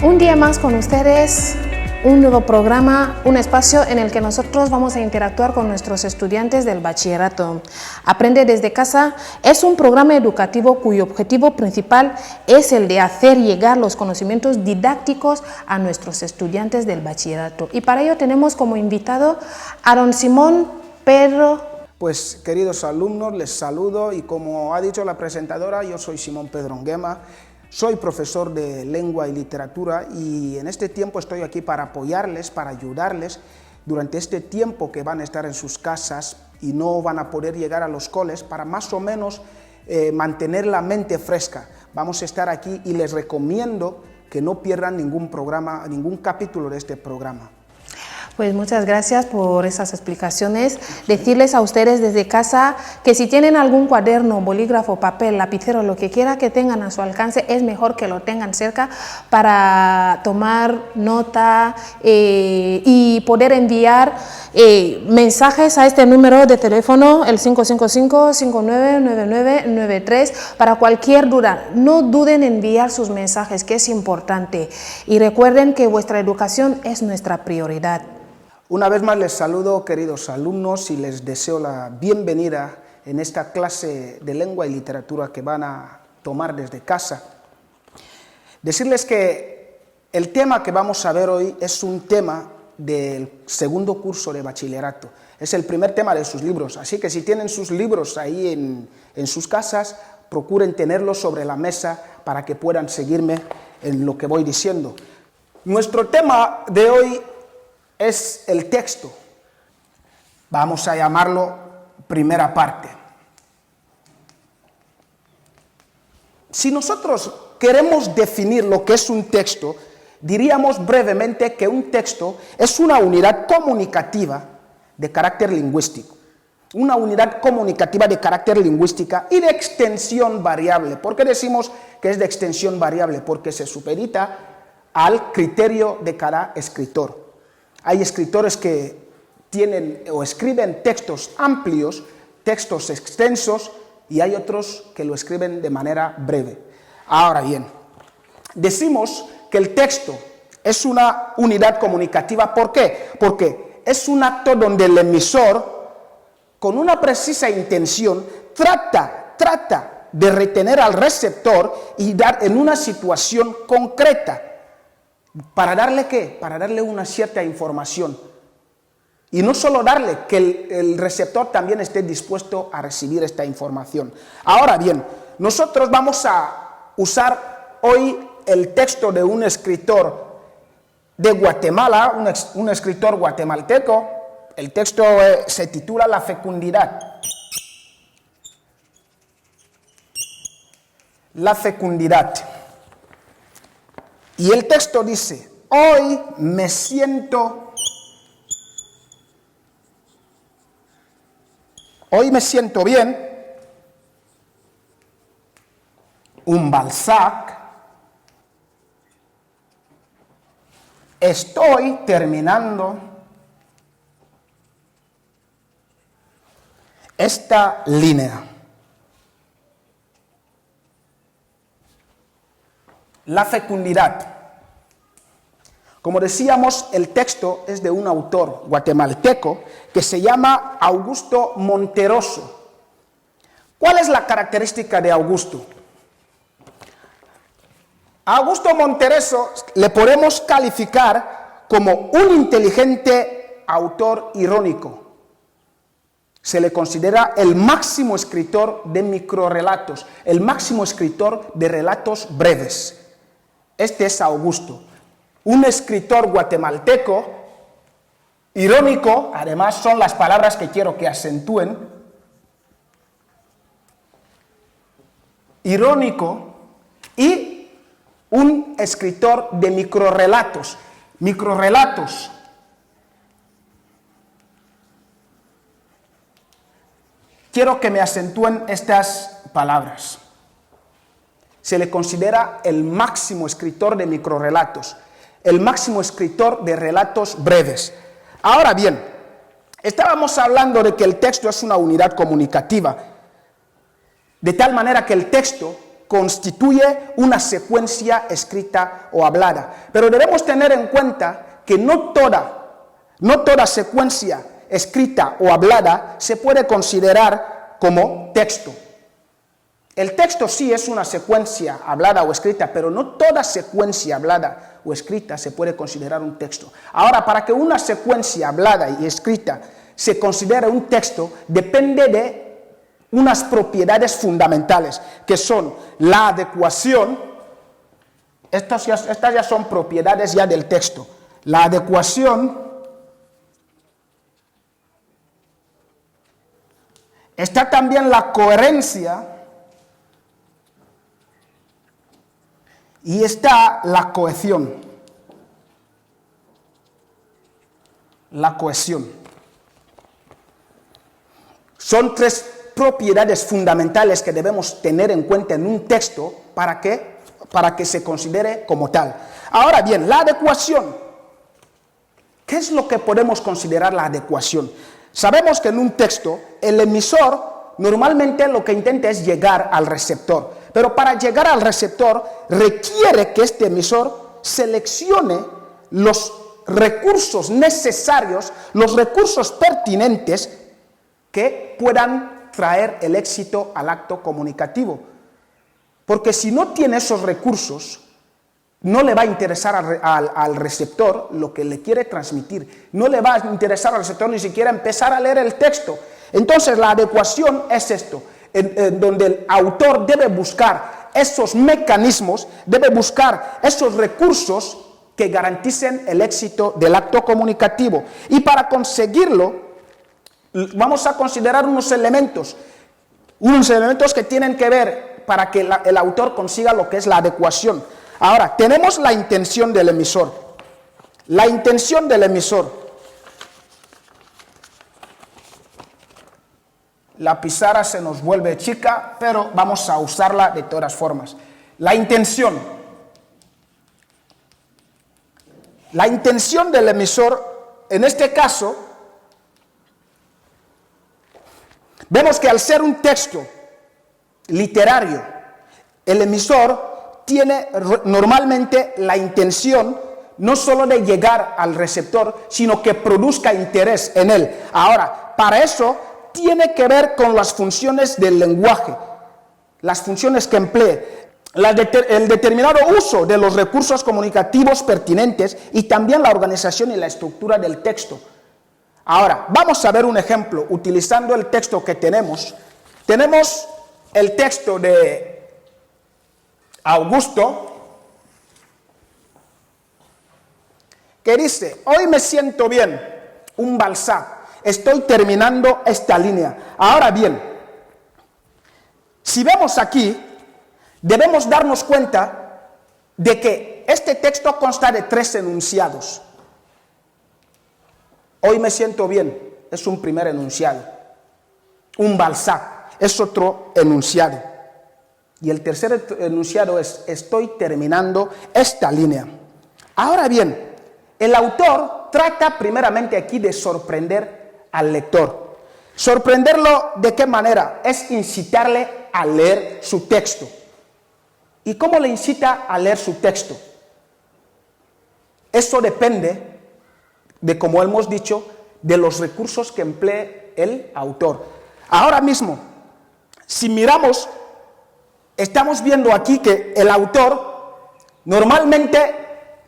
Un día más con ustedes, un nuevo programa, un espacio en el que nosotros vamos a interactuar con nuestros estudiantes del bachillerato. Aprende desde casa es un programa educativo cuyo objetivo principal es el de hacer llegar los conocimientos didácticos a nuestros estudiantes del bachillerato. Y para ello tenemos como invitado a don Simón Pedro. Pues queridos alumnos, les saludo y como ha dicho la presentadora, yo soy Simón Pedro Nguema. Soy profesor de lengua y literatura y en este tiempo estoy aquí para apoyarles, para ayudarles durante este tiempo que van a estar en sus casas y no van a poder llegar a los coles para más o menos mantener la mente fresca. Vamos a estar aquí y les recomiendo que no pierdan ningún programa, ningún capítulo de este programa. Pues muchas gracias por esas explicaciones. Decirles a ustedes desde casa que si tienen algún cuaderno, bolígrafo, papel, lapicero, lo que quiera que tengan a su alcance, es mejor que lo tengan cerca para tomar nota y poder enviar mensajes a este número de teléfono, el 555-599993, para cualquier duda. No duden en enviar sus mensajes, que es importante. Y recuerden que vuestra educación es nuestra prioridad. Una vez más les saludo, queridos alumnos, y les deseo la bienvenida en esta clase de lengua y literatura que van a tomar desde casa. Decirles que el tema que vamos a ver hoy es un tema del segundo curso de bachillerato. Es el primer tema de sus libros, así que si tienen sus libros ahí en sus casas, procuren tenerlos sobre la mesa para que puedan seguirme en lo que voy diciendo. Nuestro tema de hoy es el texto. Vamos a llamarlo primera parte. Si nosotros queremos definir lo que es un texto, diríamos brevemente que un texto es una unidad comunicativa de carácter lingüístico. Una unidad comunicativa de carácter lingüística y de extensión variable. ¿Por qué decimos que es de extensión variable? Porque se supedita al criterio de cada escritor. Hay escritores que tienen o escriben textos amplios, textos extensos, y hay otros que lo escriben de manera breve. Ahora bien, decimos que el texto es una unidad comunicativa. ¿Por qué? Porque es un acto donde el emisor, con una precisa intención, trata de retener al receptor y dar en una situación concreta. ¿Para darle qué? Para darle una cierta información. Y no solo darle, que el receptor también esté dispuesto a recibir esta información. Ahora bien, nosotros vamos a usar hoy el texto de un escritor de Guatemala, un escritor guatemalteco. El texto se titula La fecundidad. La fecundidad. Y el texto dice: hoy me siento bien, un Balzac, estoy terminando esta línea. La fecundidad. Como decíamos, el texto es de un autor guatemalteco que se llama Augusto Monterroso. ¿Cuál es la característica de Augusto? A Augusto Monterroso le podemos calificar como un inteligente autor irónico. Se le considera el máximo escritor de microrrelatos, el máximo escritor de relatos breves. Este es Augusto, un escritor guatemalteco, irónico, además son las palabras que quiero que acentúen, irónico y un escritor de microrrelatos. Microrrelatos. Quiero que me acentúen estas palabras. Se le considera el máximo escritor de microrrelatos, el máximo escritor de relatos breves. Ahora bien, estábamos hablando de que el texto es una unidad comunicativa, de tal manera que el texto constituye una secuencia escrita o hablada. Pero debemos tener en cuenta que no toda secuencia escrita o hablada se puede considerar como texto. El texto sí es una secuencia hablada o escrita, pero no toda secuencia hablada o escrita se puede considerar un texto. Ahora, para que una secuencia hablada y escrita se considere un texto, depende de unas propiedades fundamentales, que son la adecuación. Estas ya son propiedades ya del texto. La adecuación, está también la coherencia y está la cohesión. La cohesión. Son tres propiedades fundamentales que debemos tener en cuenta en un texto para que se considere como tal. Ahora bien, la adecuación. ¿Qué es lo que podemos considerar la adecuación? Sabemos que en un texto el emisor normalmente lo que intenta es llegar al receptor, pero para llegar al receptor requiere que este emisor seleccione los recursos necesarios, los recursos pertinentes que puedan traer el éxito al acto comunicativo. Porque si no tiene esos recursos, no le va a interesar al receptor lo que le quiere transmitir. No le va a interesar al receptor ni siquiera empezar a leer el texto. Entonces la adecuación es esto, donde el autor debe buscar esos mecanismos, debe buscar esos recursos que garanticen el éxito del acto comunicativo. Y para conseguirlo, vamos a considerar unos elementos que tienen que ver para que el autor consiga lo que es la adecuación. Ahora, tenemos la intención del emisor. La intención del emisor. La pizarra se nos vuelve chica, pero vamos a usarla de todas formas. La intención. La intención del emisor, en este caso, vemos que al ser un texto literario, el emisor tiene normalmente la intención no solo de llegar al receptor, sino que produzca interés en él. Ahora, para eso tiene que ver con las funciones del lenguaje, las funciones que emplee, el determinado uso de los recursos comunicativos pertinentes y también la organización y la estructura del texto. Ahora, vamos a ver un ejemplo utilizando el texto que tenemos. Tenemos el texto de Augusto, que dice: hoy me siento bien, un Balzac, estoy terminando esta línea. Ahora bien, si vemos aquí, debemos darnos cuenta de que este texto consta de 3 enunciados. Hoy me siento bien, es un primer enunciado. Un Balzac es otro enunciado. Y el tercer enunciado es: estoy terminando esta línea. Ahora bien, el autor trata primeramente aquí de sorprender al lector. ¿Sorprenderlo de qué manera? Es incitarle a leer su texto. ¿Y cómo le incita a leer su texto? Eso depende de, como hemos dicho, de los recursos que emplee el autor. Ahora mismo, si miramos, estamos viendo aquí que el autor normalmente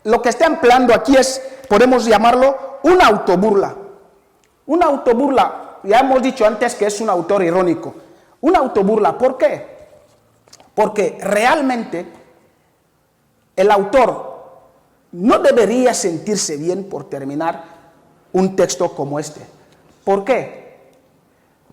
lo que está empleando aquí es, podemos llamarlo, una autoburla. Una autoburla, ya hemos dicho antes que es un autor irónico. Una autoburla, ¿por qué? Porque realmente el autor no debería sentirse bien por terminar un texto como este. ¿Por qué?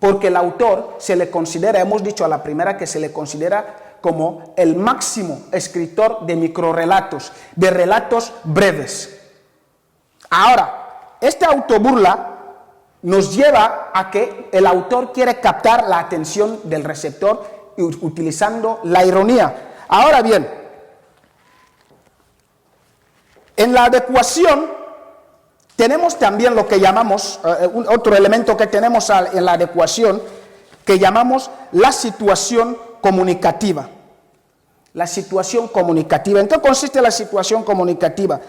Porque el autor se le considera, hemos dicho a la primera que se le considera como el máximo escritor de microrrelatos, de relatos breves. Ahora, esta autoburla nos lleva a que el autor quiere captar la atención del receptor utilizando la ironía. Ahora bien, en la adecuación tenemos también lo que llamamos, otro elemento que tenemos en la adecuación, que llamamos la situación comunicativa. La situación comunicativa. ¿En qué consiste la situación comunicativa?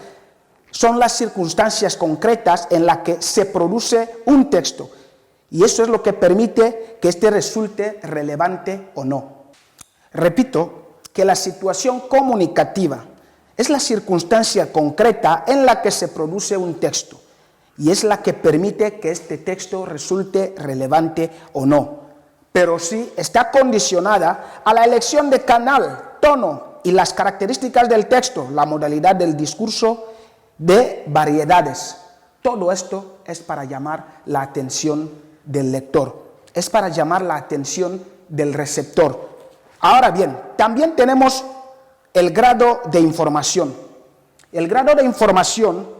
Son las circunstancias concretas en las que se produce un texto. Y eso es lo que permite que éste resulte relevante o no. Repito que la situación comunicativa es la circunstancia concreta en la que se produce un texto. Y es la que permite que este texto resulte relevante o no. Pero sí está condicionada a la elección de canal, tono y las características del texto, la modalidad del discurso, de variedades. Todo esto es para llamar la atención del lector, es para llamar la atención del receptor. Ahora bien, también tenemos el grado de información. El grado de información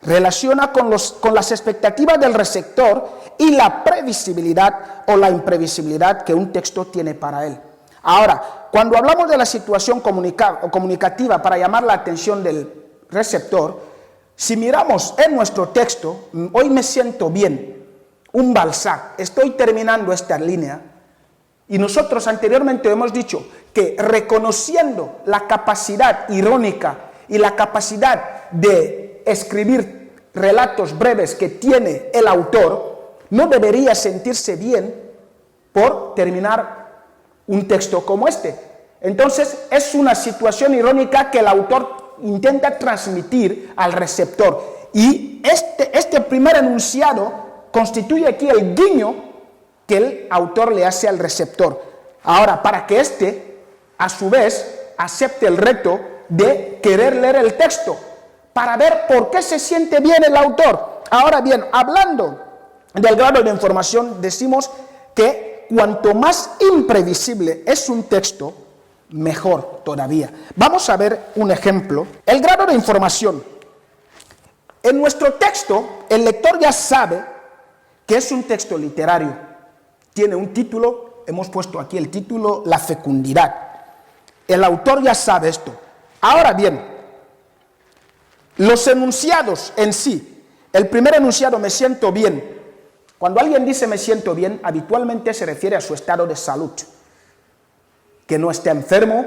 relaciona con las expectativas del receptor y la previsibilidad o la imprevisibilidad que un texto tiene para él. Ahora, cuando hablamos de la situación comunicativa para llamar la atención del receptor, si miramos en nuestro texto, hoy me siento bien, un Balzac, estoy terminando esta línea, y nosotros anteriormente hemos dicho que reconociendo la capacidad irónica y la capacidad de escribir relatos breves que tiene el autor, no debería sentirse bien por terminar un texto como este. Entonces es una situación irónica que el autor intenta transmitir al receptor. Y este primer enunciado constituye aquí el guiño que el autor le hace al receptor. Ahora, para que éste, a su vez, acepte el reto de querer leer el texto, para ver por qué se siente bien el autor. Ahora bien, hablando del grado de información, decimos que cuanto más imprevisible es un texto, mejor todavía. Vamos a ver un ejemplo. El grado de información. En nuestro texto, el lector ya sabe que es un texto literario. Tiene un título, hemos puesto aquí el título, La fecundidad. El autor ya sabe esto. Ahora bien, los enunciados en sí. El primer enunciado, me siento bien. Cuando alguien dice me siento bien, habitualmente se refiere a su estado de salud. Que no está enfermo,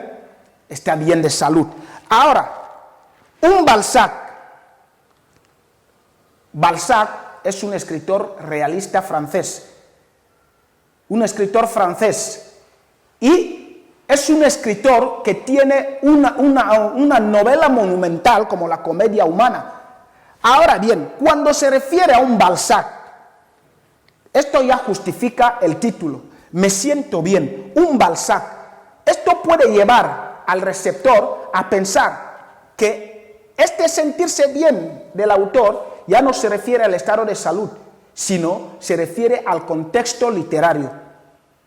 está bien de salud. Ahora, un Balzac. Balzac es un escritor realista francés. Un escritor francés. Y es un escritor que tiene una novela monumental como la Comedia Humana. Ahora bien, cuando se refiere a un Balzac, esto ya justifica el título. Me siento bien, un Balzac. Esto puede llevar al receptor a pensar que este sentirse bien del autor ya no se refiere al estado de salud, sino se refiere al contexto literario.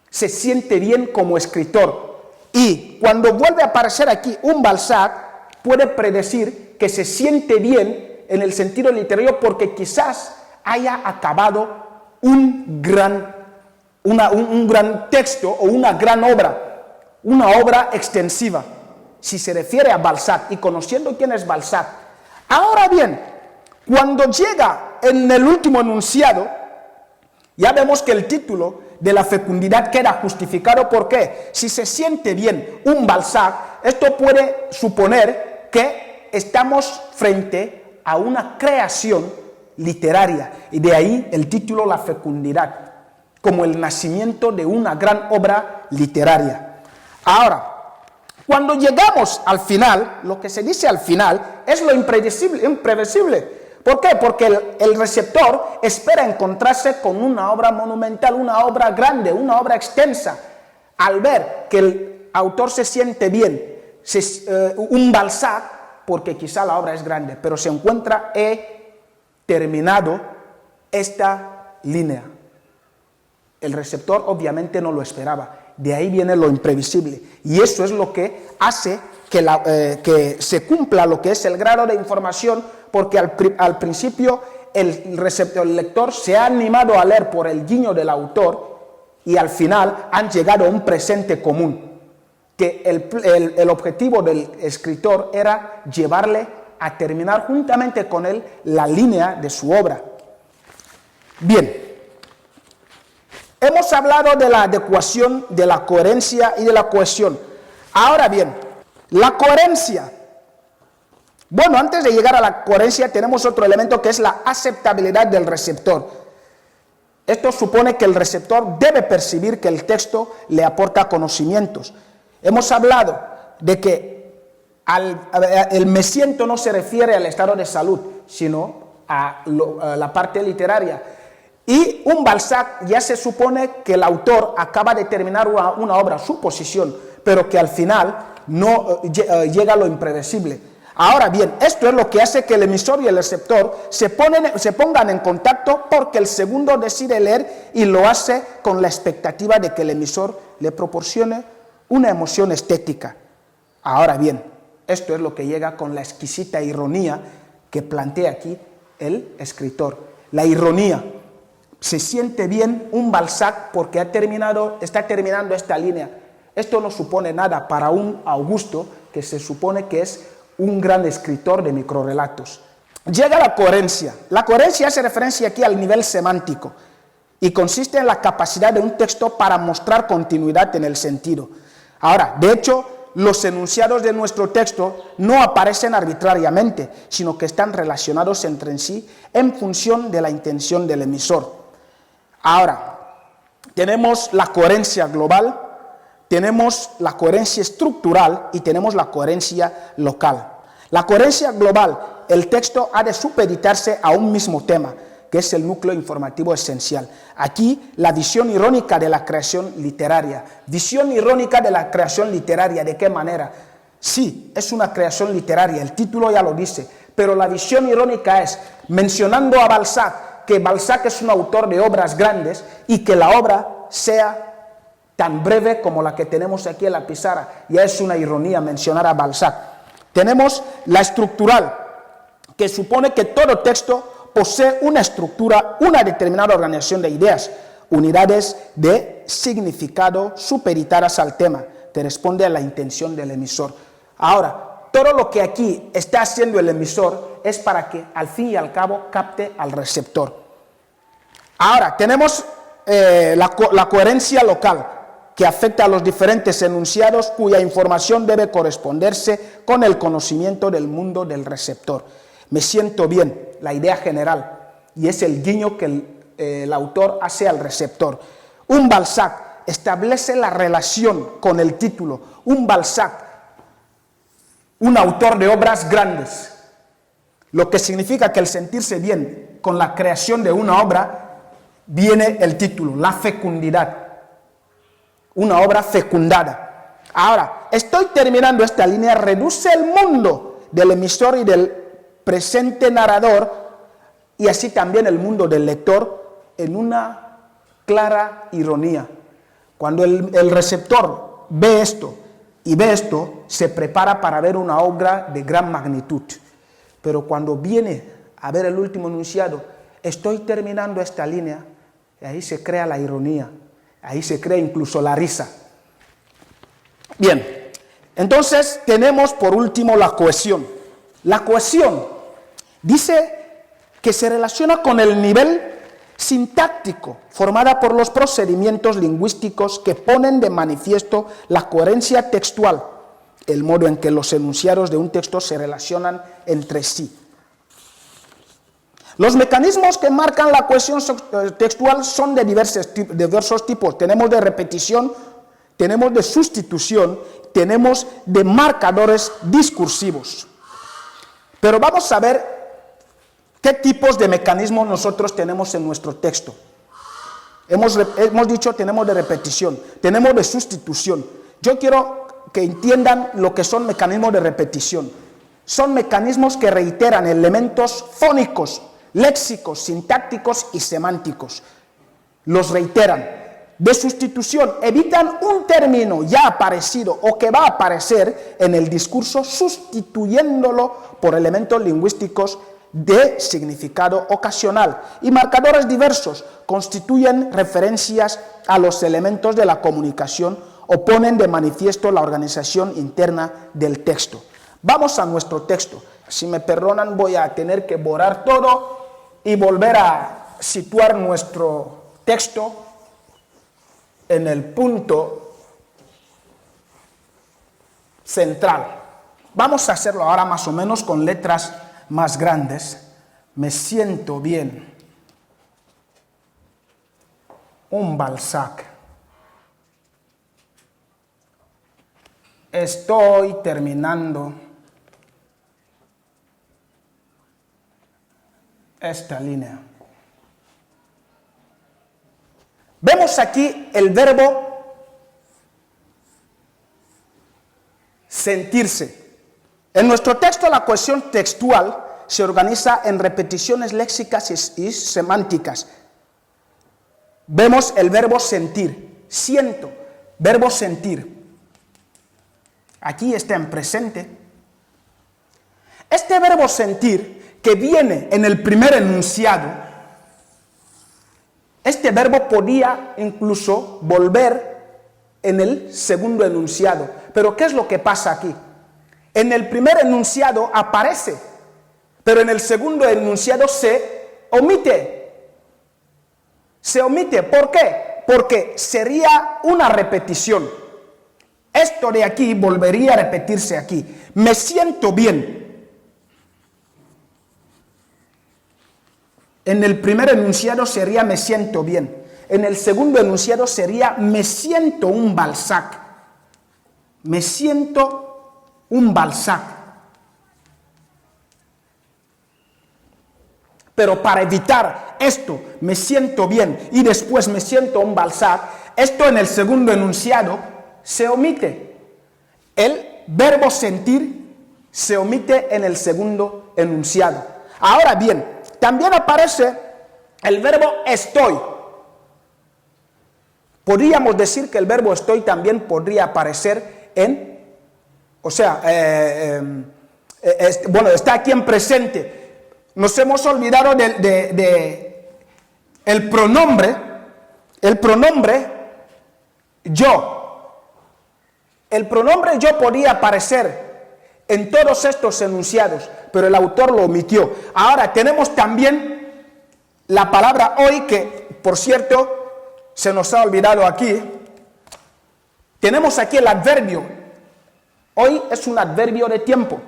Se siente bien como escritor. Y cuando vuelve a aparecer aquí un Balzac, puede predecir que se siente bien en el sentido literario porque quizás haya acabado un gran texto o una gran obra. Una obra extensiva, si se refiere a Balzac y conociendo quién es Balzac. Ahora bien, cuando llega en el último enunciado, ya vemos que el título de la fecundidad queda justificado. ¿Por qué? Si se siente bien un Balzac, esto puede suponer que estamos frente a una creación literaria, y de ahí el título La fecundidad, como el nacimiento de una gran obra literaria. Ahora, cuando llegamos al final, lo que se dice al final es lo imprevisible. ¿Por qué? Porque el receptor espera encontrarse con una obra monumental, una obra grande, una obra extensa. Al ver que el autor se siente bien, un Balzac, porque quizá la obra es grande, pero se encuentra, he terminado esta línea. El receptor obviamente no lo esperaba. De ahí viene lo imprevisible. Y eso es lo que hace que se cumpla lo que es el grado de información, porque al principio el lector se ha animado a leer por el guiño del autor y al final han llegado a un presente común, que el objetivo del escritor era llevarle a terminar juntamente con él la línea de su obra. Bien. Hemos hablado de la adecuación, de la coherencia y de la cohesión. Ahora bien, La coherencia. Bueno, antes de llegar a la coherencia tenemos otro elemento que es la aceptabilidad del receptor. Esto supone que el receptor debe percibir que el texto le aporta conocimientos. Hemos hablado de que el me siento no se refiere al estado de salud, sino a la parte literaria. Y un Balzac ya se supone que el autor acaba de terminar una obra, su posición, pero que al final no llega a lo impredecible. Ahora bien, esto es lo que hace que el emisor y el receptor se pongan en contacto, porque el segundo decide leer y lo hace con la expectativa de que el emisor le proporcione una emoción estética. Ahora bien, esto es lo que llega con la exquisita ironía que plantea aquí el escritor. La ironía. Se siente bien un Balzac porque está terminando esta línea. Esto no supone nada para un Augusto, que se supone que es un gran escritor de microrelatos. Llega la coherencia. La coherencia hace referencia aquí al nivel semántico y consiste en la capacidad de un texto para mostrar continuidad en el sentido. Ahora, de hecho, los enunciados de nuestro texto no aparecen arbitrariamente, sino que están relacionados entre sí en función de la intención del emisor. Ahora, tenemos la coherencia global, tenemos la coherencia estructural y tenemos la coherencia local. La coherencia global, el texto ha de supeditarse a un mismo tema, que es el núcleo informativo esencial. Aquí, la visión irónica de la creación literaria. Visión irónica de la creación literaria, ¿de qué manera? Sí, es una creación literaria, el título ya lo dice, pero la visión irónica es, mencionando a Balzac, que Balzac es un autor de obras grandes y que la obra sea tan breve como la que tenemos aquí en la pizarra. Ya es una ironía mencionar a Balzac. Tenemos la estructural, que supone que todo texto posee una estructura, una determinada organización de ideas, unidades de significado supeditadas al tema, que responde a la intención del emisor. Ahora, todo lo que aquí está haciendo el emisor es para que al fin y al cabo capte al receptor. Ahora, tenemos la coherencia local, que afecta a los diferentes enunciados cuya información debe corresponderse con el conocimiento del mundo del receptor. Me siento bien, la idea general, y es el guiño que el autor hace al receptor. Un Balzac establece la relación con el título. Un Balzac, un autor de obras grandes, lo que significa que el sentirse bien con la creación de una obra, viene el título, la fecundidad. Una obra fecundada. Ahora, estoy terminando esta línea, reduce el mundo del emisor y del presente narrador, y así también el mundo del lector, en una clara ironía. Cuando el receptor ve esto y ve esto, se prepara para ver una obra de gran magnitud. Pero cuando viene a ver el último enunciado, estoy terminando esta línea, y ahí se crea la ironía. Ahí se crea incluso la risa. Bien, entonces tenemos por último la cohesión. La cohesión dice que se relaciona con el nivel sintáctico formada por los procedimientos lingüísticos que ponen de manifiesto la coherencia textual, el modo en que los enunciados de un texto se relacionan entre sí. Los mecanismos que marcan la cohesión textual son de diversos tipos. Tenemos de repetición, tenemos de sustitución, tenemos de marcadores discursivos. Pero vamos a ver qué tipos de mecanismos nosotros tenemos en nuestro texto. Hemos dicho tenemos de repetición, tenemos de sustitución. Yo quiero que entiendan lo que son mecanismos de repetición. Son mecanismos que reiteran elementos fónicos, léxicos, sintácticos y semánticos. Los reiteran. De sustitución, evitan un término ya aparecido o que va a aparecer en el discurso, sustituyéndolo por elementos lingüísticos de significado ocasional. Y marcadores diversos constituyen referencias a los elementos de la comunicación o ponen de manifiesto la organización interna del texto. Vamos a nuestro texto. Si me perdonan, voy a tener que borrar todo y volver a situar nuestro texto en el punto central. Vamos a hacerlo ahora más o menos con letras más grandes. Me siento bien. Un Balzac. Estoy terminando esta línea. Vemos aquí el verbo sentirse. En nuestro texto la cohesión textual se organiza en repeticiones léxicas y semánticas. Vemos el verbo sentir, siento, verbo sentir. Aquí está en presente. Este verbo sentir, que viene en el primer enunciado, este verbo podía incluso volver en el segundo enunciado. Pero ¿qué es lo que pasa aquí? En el primer enunciado aparece, pero en el segundo enunciado se omite. Se omite. ¿Por qué? Porque sería una repetición. Esto de aquí volvería a repetirse aquí. Me siento bien. En el primer enunciado sería me siento bien. En el segundo enunciado sería me siento un Balzac. Me siento un Balzac. Pero para evitar esto, me siento bien y después me siento un Balzac, esto en el segundo enunciado se omite. El verbo sentir se omite en el segundo enunciado. Ahora bien, también aparece el verbo estoy. Podríamos decir que el verbo estoy también podría aparecer en, está aquí en presente. Nos hemos olvidado el pronombre yo. El pronombre yo podía aparecer en todos estos enunciados, pero el autor lo omitió. Ahora tenemos también la palabra hoy, que por cierto se nos ha olvidado aquí. Tenemos aquí el adverbio. Hoy es un adverbio de tiempo.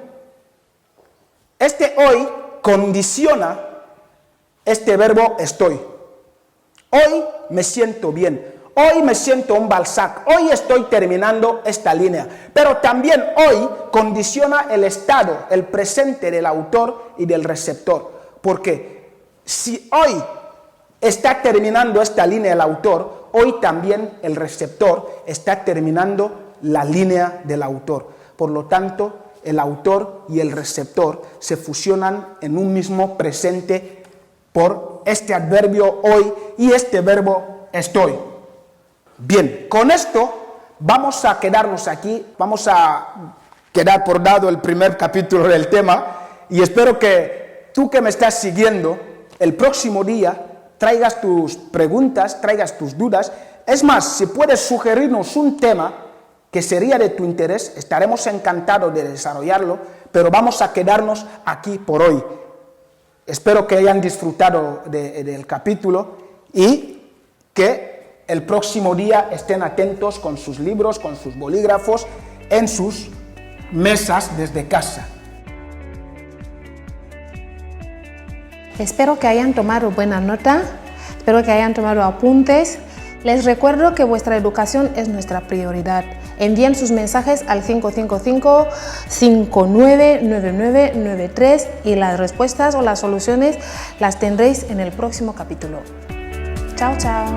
Este hoy condiciona este verbo estoy. Hoy me siento bien. Hoy me siento un Balzac. Hoy estoy terminando esta línea. Pero también hoy condiciona el estado, el presente del autor y del receptor. Porque si hoy está terminando esta línea el autor, hoy también el receptor está terminando la línea del autor. Por lo tanto, el autor y el receptor se fusionan en un mismo presente por este adverbio hoy y este verbo estoy. Bien, con esto vamos a quedarnos aquí, vamos a quedar por dado el primer capítulo del tema y espero que tú que me estás siguiendo el próximo día traigas tus preguntas, traigas tus dudas. Es más, si puedes sugerirnos un tema que sería de tu interés, estaremos encantados de desarrollarlo, pero vamos a quedarnos aquí por hoy. Espero que hayan disfrutado del capítulo y que el próximo día estén atentos con sus libros, con sus bolígrafos, en sus mesas desde casa. Espero que hayan tomado buena nota, espero que hayan tomado apuntes. Les recuerdo que vuestra educación es nuestra prioridad. Envíen sus mensajes al 555-599993 y las respuestas o las soluciones las tendréis en el próximo capítulo. Chao, chao.